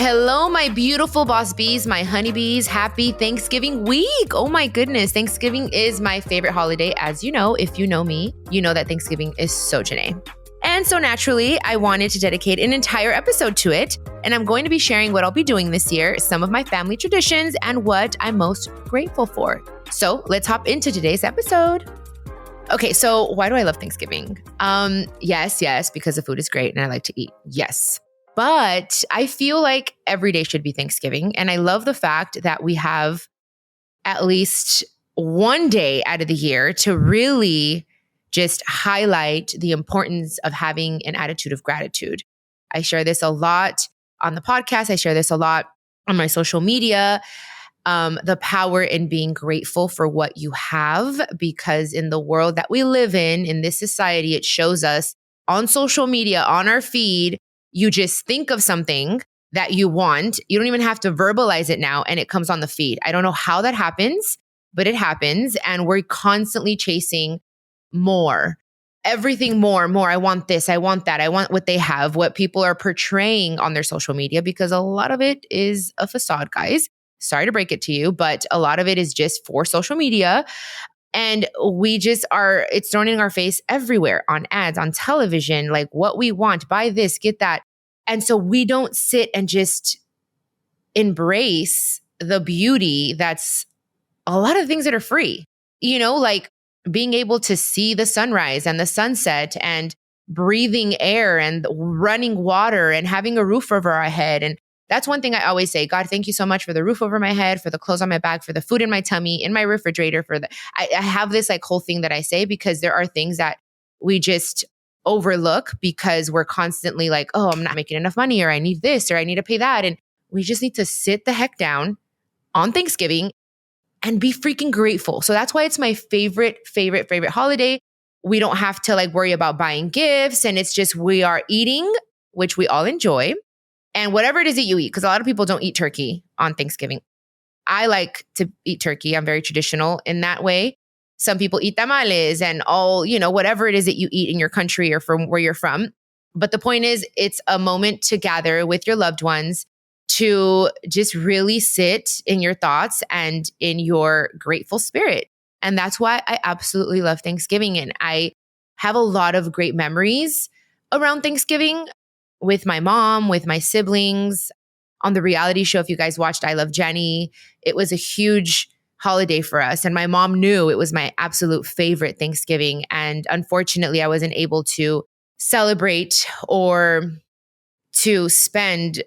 Hello, my beautiful boss bees, my honeybees. Happy Thanksgiving week. Oh my goodness. Thanksgiving is my favorite holiday. As you know, if you know me, you know that Thanksgiving is so Janae. And so naturally, I wanted to dedicate an entire episode to it. And I'm going to be sharing what I'll be doing this year, some of my family traditions, and what I'm most grateful for. So let's hop into today's episode. Okay, so why do I love Thanksgiving? Yes, because the food is great and I like to eat. Yes. But I feel like every day should be Thanksgiving. And I love the fact that we have at least one day out of the year to really just highlight the importance of having an attitude of gratitude. I share this a lot on the podcast. I share this a lot on my social media. The power in being grateful for what you have, because in the world that we live in this society, it shows us on social media, on our feed, you just think of something that you want. You don't even have to verbalize it now, and it comes on the feed. I don't know how that happens, but it happens. And we're constantly chasing more, everything more. I want this. I want that. I want what they have, what people are portraying on their social media, because a lot of it is a facade, guys. Sorry to break it to you, but a lot of it is just for social media. And we just it's thrown in our face everywhere, on ads, on television, like what we want, buy this, get that. And so we don't sit and just embrace the beauty that's a lot of things that are free, like being able to see the sunrise and the sunset and breathing air and running water and having a roof over our head. And that's one thing I always say, God, thank you so much for the roof over my head, for the clothes on my back, for the food in my tummy, in my refrigerator, I have this like whole thing that I say, because there are things that we just overlook because we're constantly like, oh, I'm not making enough money, or I need this, or I need to pay that. And we just need to sit the heck down on Thanksgiving and be freaking grateful. So that's why it's my favorite holiday. We don't have to like worry about buying gifts, and it's just, we are eating, which we all enjoy. And whatever it is that you eat, because a lot of people don't eat turkey on Thanksgiving. I like to eat turkey. I'm very traditional in that way. Some people eat tamales and all, whatever it is that you eat in your country or from where you're from. But the point is, it's a moment to gather with your loved ones to just really sit in your thoughts and in your grateful spirit. And that's why I absolutely love Thanksgiving. And I have a lot of great memories around Thanksgiving with my mom, with my siblings. On the reality show, if you guys watched I Love Jenny, it was a huge holiday for us. And my mom knew it was my absolute favorite Thanksgiving. And unfortunately, I wasn't able to celebrate or to spend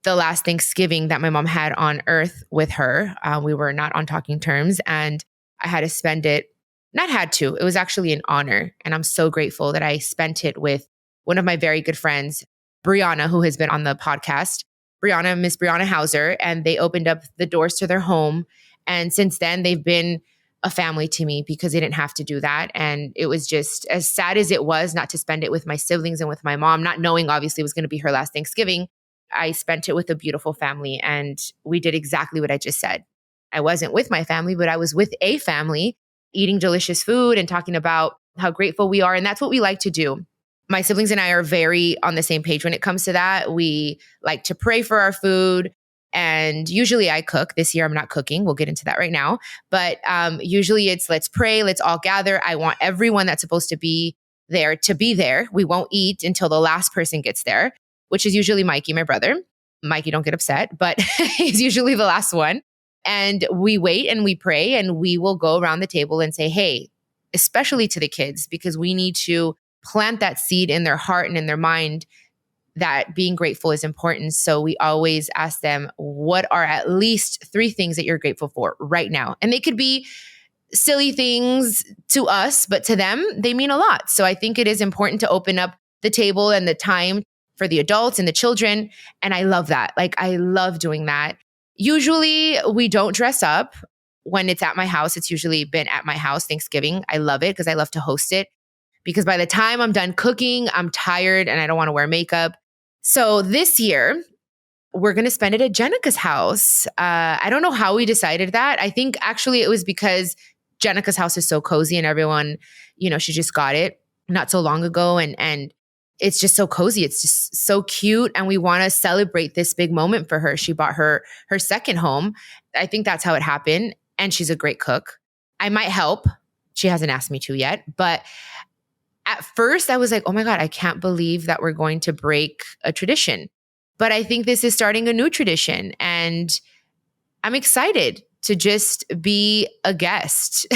the last Thanksgiving that my mom had on earth with her. We were not on talking terms, and I had to spend it, it was actually an honor. And I'm so grateful that I spent it with one of my very good friends, Brianna, who has been on the podcast, Miss Brianna Hauser, and they opened up the doors to their home. And since then, they've been a family to me, because they didn't have to do that. And it was just as sad as it was not to spend it with my siblings and with my mom, not knowing obviously it was going to be her last Thanksgiving. I spent it with a beautiful family, and we did exactly what I just said. I wasn't with my family, but I was with a family eating delicious food and talking about how grateful we are. And that's what we like to do. My siblings and I are very on the same page when it comes to that. We like to pray for our food. And usually I cook. This year I'm not cooking. We'll get into that right now. But usually it's, let's pray, let's all gather. I want everyone that's supposed to be there to be there. We won't eat until the last person gets there, which is usually Mikey, my brother. Mikey, don't get upset, but he's usually the last one. And we wait and we pray, and we will go around the table and say, hey, especially to the kids, because we need to plant that seed in their heart and in their mind that being grateful is important. So we always ask them, what are at least 3 things that you're grateful for right now? And they could be silly things to us, but to them, they mean a lot. So I think it is important to open up the table and the time for the adults and the children. And I love that. Like, I love doing that. Usually we don't dress up when it's at my house. It's usually been at my house Thanksgiving. I love it because I love to host it. Because by the time I'm done cooking, I'm tired and I don't want to wear makeup. So this year, we're going to spend it at Jenica's house. I don't know how we decided that. I think actually it was because Jenica's house is so cozy and everyone, she just got it not so long ago. And it's just so cozy. It's just so cute. And we want to celebrate this big moment for her. She bought her second home. I think that's how it happened. And she's a great cook. I might help. She hasn't asked me to yet. But at first I was like, oh my God, I can't believe that we're going to break a tradition. But I think this is starting a new tradition. And I'm excited to just be a guest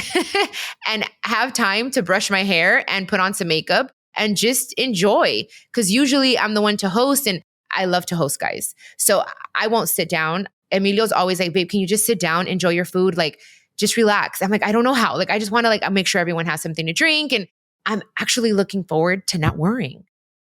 and have time to brush my hair and put on some makeup and just enjoy. Because usually I'm the one to host and I love to host, guys. So I won't sit down. Emilio's always like, babe, can you just sit down, enjoy your food? Like, just relax. I'm like, I don't know how. Like, I just want to like make sure everyone has something to drink. And I'm actually looking forward to not worrying.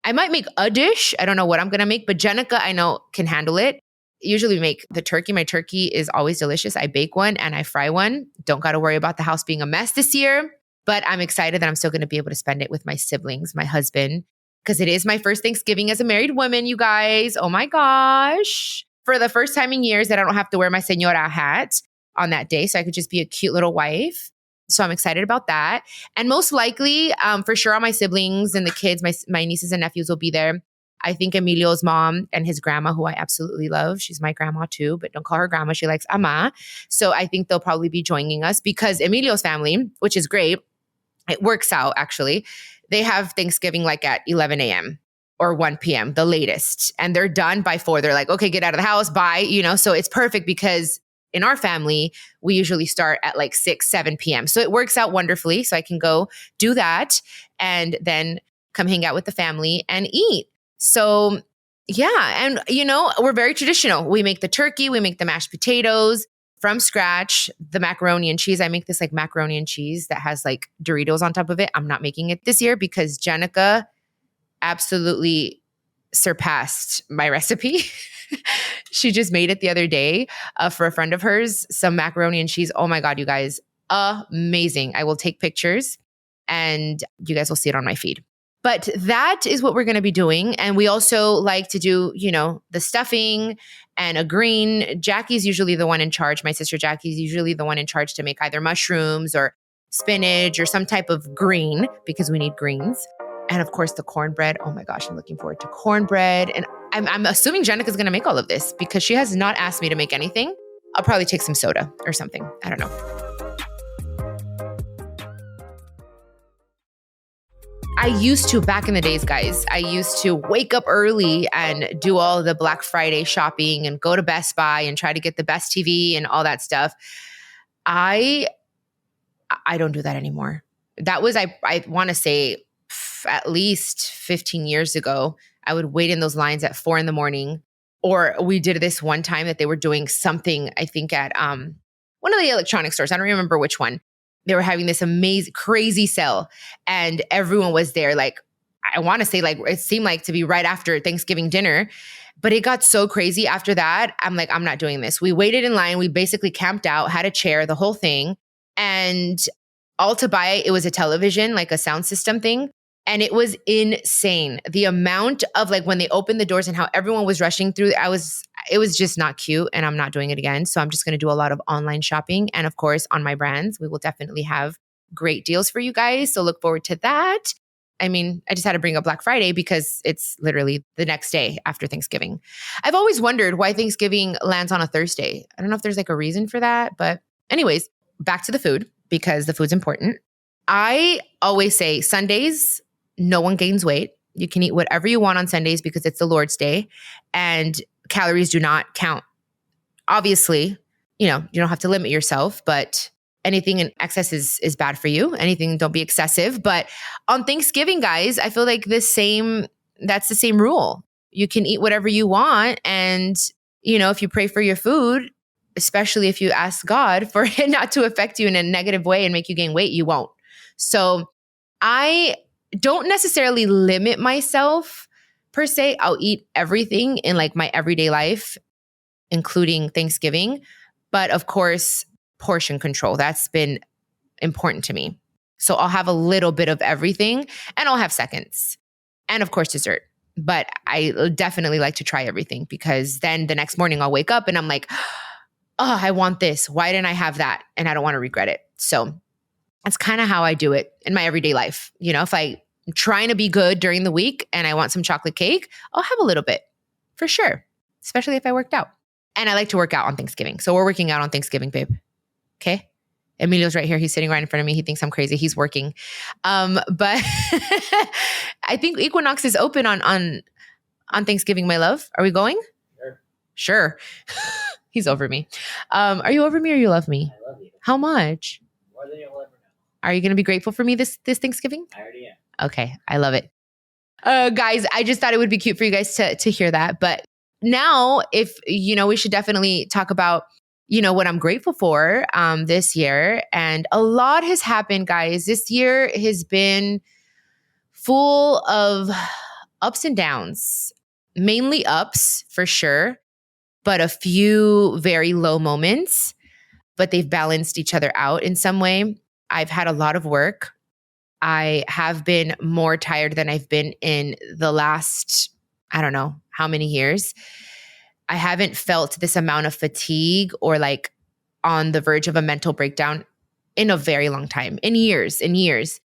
I might make a dish. I don't know what I'm going to make, but Jenica, I know, can handle it. Usually make the turkey. My turkey is always delicious. I bake one and I fry one. Don't got to worry about the house being a mess this year, but I'm excited that I'm still going to be able to spend it with my siblings, my husband, because it is my first Thanksgiving as a married woman, you guys. Oh my gosh. For the first time in years that I don't have to wear my señora hat on that day. So I could just be a cute little wife. So I'm excited about that. And most likely, for sure, all my siblings and the kids, my nieces and nephews will be there. I think Emilio's mom and his grandma, who I absolutely love. She's my grandma too, but don't call her grandma. She likes ama. So I think they'll probably be joining us because Emilio's family, which is great, it works out actually. They have Thanksgiving like at 11 a.m. or 1 p.m., the latest. And they're done by 4. They're like, okay, get out of the house, bye. So it's perfect because in our family, we usually start at like 6, 7 p.m. So it works out wonderfully. So I can go do that and then come hang out with the family and eat. So yeah. And we're very traditional. We make the turkey, we make the mashed potatoes from scratch, the macaroni and cheese. I make this like macaroni and cheese that has like Doritos on top of it. I'm not making it this year because Jenica absolutely surpassed my recipe. She just made it the other day for a friend of hers, some macaroni and cheese. Oh my God, you guys, amazing. I will take pictures and you guys will see it on my feed. But that is what we're going to be doing. And we also like to do, the stuffing and a green. Jackie's usually the one in charge. My sister Jackie's usually the one in charge to make either mushrooms or spinach or some type of green because we need greens. And of course, the cornbread. Oh my gosh, I'm looking forward to cornbread. And I'm assuming Jenica's going to make all of this because she has not asked me to make anything. I'll probably take some soda or something. I don't know. I used to, back in the days, guys, I used to wake up early and do all the Black Friday shopping and go to Best Buy and try to get the best TV and all that stuff. I don't do that anymore. That was, I want to say, at least 15 years ago. I would wait in those lines at 4 a.m. Or we did this one time that they were doing something, I think at one of the electronic stores. I don't remember which one. They were having this amazing, crazy sale and everyone was there. Like, I want to say like, it seemed like to be right after Thanksgiving dinner, but it got so crazy after that. I'm like, I'm not doing this. We waited in line. We basically camped out, had a chair, the whole thing. And all to buy, it was a television, like a sound system thing. And it was insane. The amount of like when they opened the doors and how everyone was rushing through, it was just not cute and I'm not doing it again. So I'm just going to do a lot of online shopping. And of course, on my brands, we will definitely have great deals for you guys. So look forward to that. I mean, I just had to bring up Black Friday because it's literally the next day after Thanksgiving. I've always wondered why Thanksgiving lands on a Thursday. I don't know if there's like a reason for that, but anyways, back to the food because the food's important. I always say Sundays, no one gains weight. You can eat whatever you want on Sundays because it's the Lord's Day and calories do not count. Obviously, you don't have to limit yourself, but anything in excess is bad for you. Anything, don't be excessive. But on Thanksgiving, guys, I feel like that's the same rule. You can eat whatever you want. And, if you pray for your food, especially if you ask God for it not to affect you in a negative way and make you gain weight, you won't. So I don't necessarily limit myself per se. I'll eat everything in like my everyday life, including Thanksgiving. But of course, portion control, that's been important to me. So I'll have a little bit of everything and I'll have seconds. And of course, dessert. But I definitely like to try everything because then the next morning I'll wake up and I'm like, oh, I want this. Why didn't I have that? And I don't want to regret it. So that's kind of how I do it in my everyday life. If I I'm trying to be good during the week and I want some chocolate cake, I'll have a little bit for sure, especially if I worked out. And I like to work out on Thanksgiving. So we're working out on Thanksgiving, babe. Okay. Emilio's right here. He's sitting right in front of me. He thinks I'm crazy. He's working. But I think Equinox is open on Thanksgiving, my love. Are we going? Sure. He's over me. Are you over me or you love me? I love you. How much? More than you'll ever know. Are you going to be grateful for me this Thanksgiving? I already am. Okay. I love it. Guys, I just thought it would be cute for you guys to hear that. But now, if, we should definitely talk about, what I'm grateful for this year. And a lot has happened, guys. This year has been full of ups and downs, mainly ups for sure, but a few very low moments, but they've balanced each other out in some way. I've had a lot of work. I have been more tired than I've been in the last, I don't know how many years. I haven't felt this amount of fatigue or like on the verge of a mental breakdown in a very long time, in years.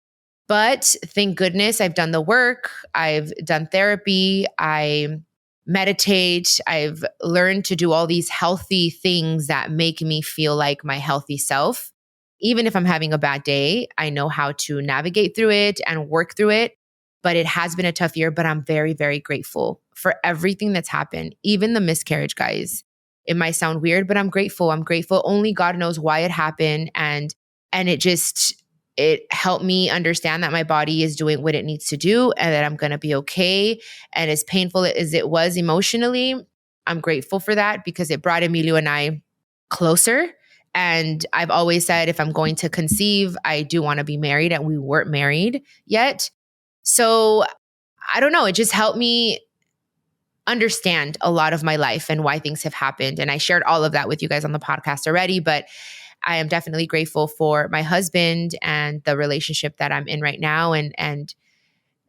But thank goodness I've done the work. I've done therapy. I meditate. I've learned to do all these healthy things that make me feel like my healthy self. Even if I'm having a bad day, I know how to navigate through it and work through it. But it has been a tough year, but I'm very, very grateful for everything that's happened, even the miscarriage, guys. It might sound weird, but I'm grateful. I'm grateful. Only God knows why it happened. And it helped me understand that my body is doing what it needs to do and that I'm going to be okay. And as painful as it was emotionally, I'm grateful for that because it brought Emilio and I closer. And I've always said, if I'm going to conceive, I do want to be married, and we weren't married yet. So I don't know. It just helped me understand a lot of my life and why things have happened. And I shared all of that with you guys on the podcast already, but I am definitely grateful for my husband and the relationship that I'm in right now and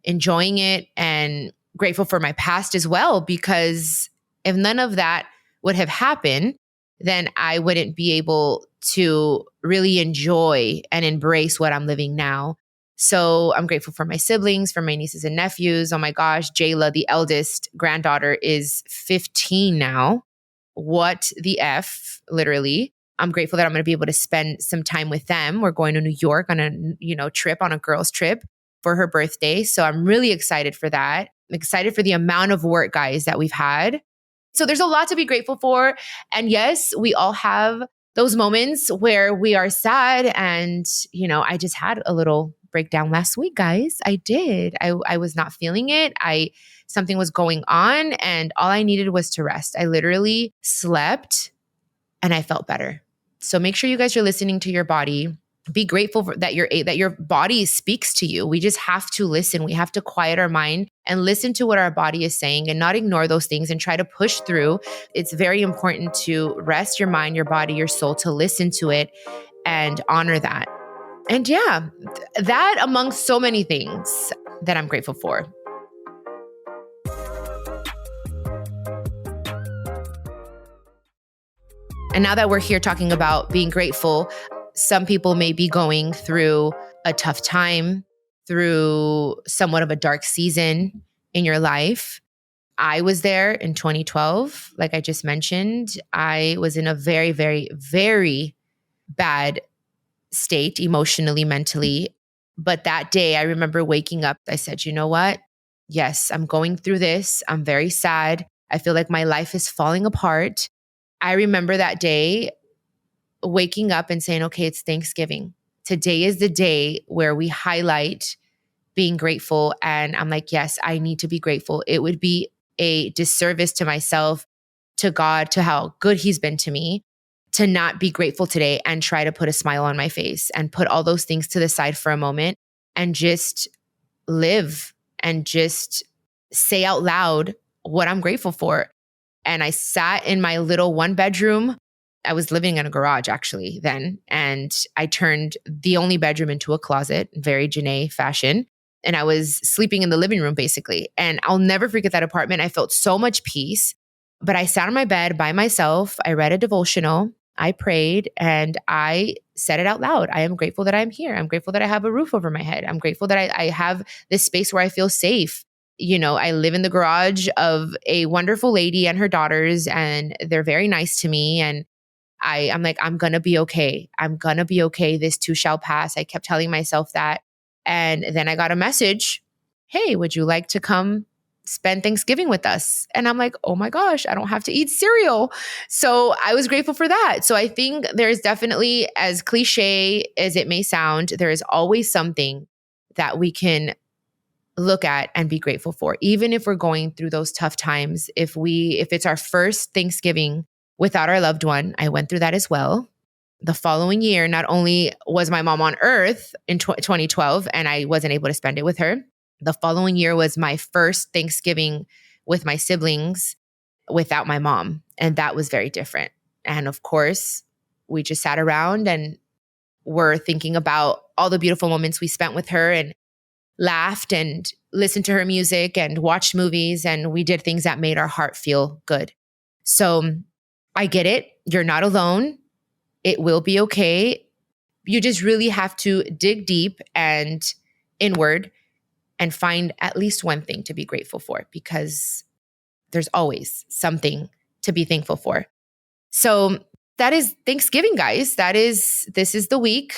enjoying it, and grateful for my past as well, because if none of that would have happened, then I wouldn't be able to really enjoy and embrace what I'm living now. So I'm grateful for my siblings, for my nieces and nephews. Oh my gosh, Jayla, the eldest granddaughter, is 15 now. What the F, literally. I'm grateful that I'm going to be able to spend some time with them. We're going to New York on a trip, on a girls' trip for her birthday. So I'm really excited for that. I'm excited for the amount of work, guys, that we've had. So there's a lot to be grateful for. And yes, we all have those moments where we are sad. And, I just had a little breakdown last week, guys. I did. I was not feeling it. Something was going on and all I needed was to rest. I literally slept and I felt better. So make sure you guys are listening to your body. Be grateful that your body speaks to you. We just have to listen. We have to quiet our mind and listen to what our body is saying and not ignore those things and try to push through. It's very important to rest your mind, your body, your soul, to listen to it and honor that. And yeah, that among so many things that I'm grateful for. And now that we're here talking about being grateful, some people may be going through a tough time, through somewhat of a dark season in your life. I was there in 2012. Like I just mentioned, I was in a very, very, very bad state emotionally, mentally. But that day, I remember waking up. I said, you know what? Yes, I'm going through this. I'm very sad. I feel like my life is falling apart. I remember that day waking up and saying, okay, it's Thanksgiving. Today is the day where we highlight being grateful. And I'm like, yes, I need to be grateful. It would be a disservice to myself, to God, to how good He's been to me, to not be grateful today and try to put a smile on my face and put all those things to the side for a moment and just live and just say out loud what I'm grateful for. And I sat in my little 1-bedroom. I was living in a garage actually then. And I turned the only bedroom into a closet, very Janae fashion. And I was sleeping in the living room basically. And I'll never forget that apartment. I felt so much peace. But I sat on my bed by myself. I read a devotional. I prayed and I said it out loud. I am grateful that I'm here. I'm grateful that I have a roof over my head. I'm grateful that I have this space where I feel safe. I live in the garage of a wonderful lady and her daughters, and they're very nice to me. And I'm like, I'm going to be okay. I'm going to be okay. This too shall pass. I kept telling myself that. And then I got a message. Hey, would you like to come spend Thanksgiving with us? And I'm like, oh my gosh, I don't have to eat cereal. So I was grateful for that. So I think there's definitely, as cliche as it may sound, there is always something that we can look at and be grateful for, even if we're going through those tough times. If it's our first Thanksgiving without our loved one, I went through that as well. The following year, not only was my mom on earth in 2012 and I wasn't able to spend it with her, the following year was my first Thanksgiving with my siblings without my mom. And that was very different. And of course, we just sat around and were thinking about all the beautiful moments we spent with her and laughed and listened to her music and watched movies. And we did things that made our heart feel good. So I get it. You're not alone. It will be okay. You just really have to dig deep and inward and find at least one thing to be grateful for, because there's always something to be thankful for. So that is Thanksgiving, guys. This is the week.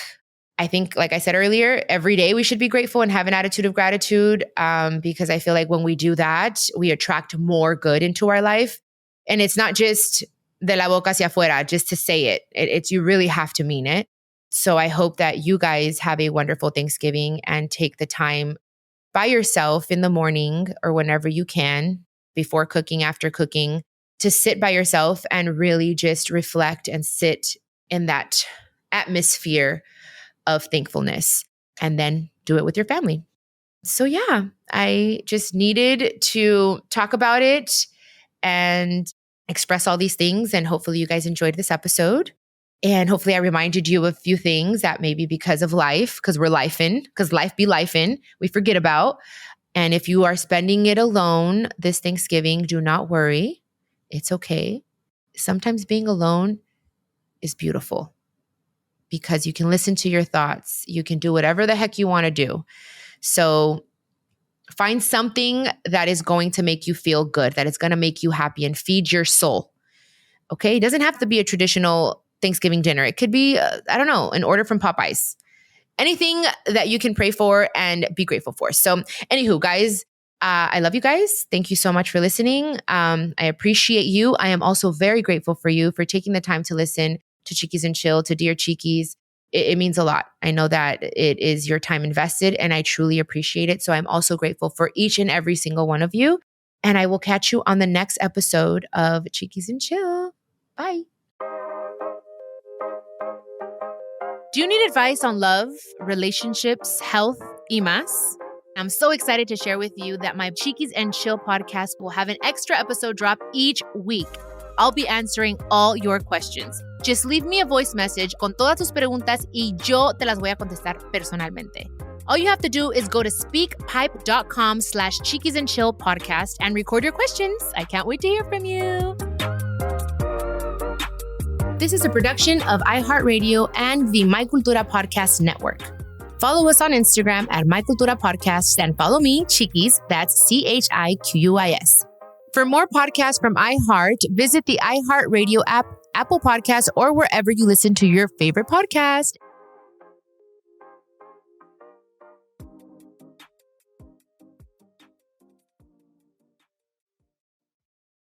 I think, like I said earlier, every day we should be grateful and have an attitude of gratitude, because I feel like when we do that, we attract more good into our life. And it's not just de la boca hacia afuera, just to say it. It's you really have to mean it. So I hope that you guys have a wonderful Thanksgiving and take the time by yourself in the morning or whenever you can, before cooking, after cooking, to sit by yourself and really just reflect and sit in that atmosphere of thankfulness, and then do it with your family. So yeah, I just needed to talk about it and express all these things. And hopefully you guys enjoyed this episode. And hopefully I reminded you of a few things that maybe because of life, because we're lifing, because life be lifing, we forget about. And if you are spending it alone this Thanksgiving, do not worry. It's okay. Sometimes being alone is beautiful, because you can listen to your thoughts. You can do whatever the heck you want to do. So find something that is going to make you feel good, that is going to make you happy and feed your soul. Okay? It doesn't have to be a traditional Thanksgiving dinner. It could be, an order from Popeyes. Anything that you can pray for and be grateful for. So anywho, guys, I love you guys. Thank you so much for listening. I appreciate you. I am also very grateful for you for taking the time to listen to Chiquis and Chill, to Dear Chiquis. It means a lot. I know that it is your time invested, and I truly appreciate it. So I'm also grateful for each and every single one of you. And I will catch you on the next episode of Chiquis and Chill. Bye. Do you need advice on love, relationships, health, y más? I'm so excited to share with you that my Chiquis and Chill podcast will have an extra episode drop each week. I'll be answering all your questions. Just leave me a voice message con todas tus preguntas y yo te las voy a contestar personalmente. All you have to do is go to speakpipe.com/Chiquis and Chill podcast and record your questions. I can't wait to hear from you. This is a production of iHeartRadio and the My Cultura Podcast Network. Follow us on Instagram at My Cultura Podcast and follow me, Chiquis, that's CHIQUIS. For more podcasts from iHeart, visit the iHeartRadio app, Apple Podcasts, or wherever you listen to your favorite podcast.